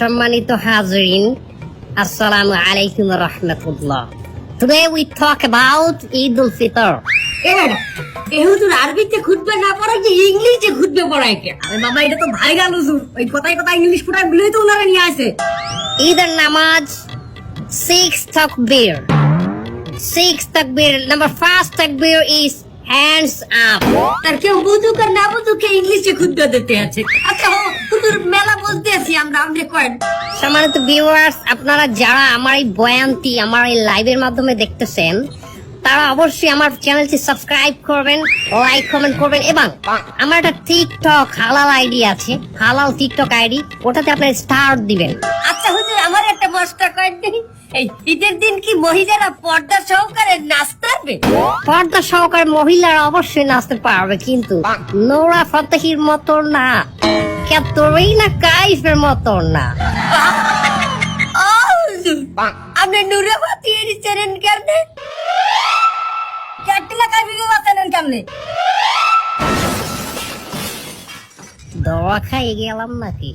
সম্মানিত হাজরিন, আসসালামু আলাইকুম ওয়া রাহমাতুল্লাহ। Today we talk about Eid al-Fitr. হুজুর আরবিতে খুতবা না পড়ায় যে ইংলিশে খুতবা পড়ায় কে? আরে বাবা এটা তো ভাইরাল হুজুর। ওই কথায় কথায় ইংলিশ পড়ায় বলেই তো ওনারা নিয়ে আসে। ঈদের নামাজ 6 takbir. 6 takbir. Number first takbir is hands up. তার কেউ বুঝুক আর না বুঝুক ইংলিশে খুতবা দিতে আছে। আচ্ছা হুজুর মেলা বলতে আছি আমরা কয়েন। সম্মানিত ভিউয়ার্স, আপনারা যারা আমার এই বয়ানটি আমার এই লাইভের মাধ্যমে দেখতেছেন, তারা অবশ্যই আমার চ্যানেলটি সাবস্ক্রাইব করবেন, লাইক কমেন্ট করবেন এবং আমার একটা টিকটক হালাল আইডি আছে, হালাল টিকটক আইডি, ওটাতে আপনারা স্টার দিবেন। আচ্ছা হুজুর আমার একটা মশলা কয়েন দিন। এই ঈদের দিন কি মহিলারা পর্দা সহকারে নাচতে পারবে? পর্দা সহকারে মহিলারা অবশ্যই নাচতে পারবে, কিন্তু নোরা ফতেহির মতো না, ক্যাটরিনা কাইফের মতো না। আপনি নুরে বাতিয়ে দিচ্ছেন কেমনে? ক্যাটরিনা কাইফকে বাঁচালেন কেমনে? দোয়া খাই গেলাম নাকি?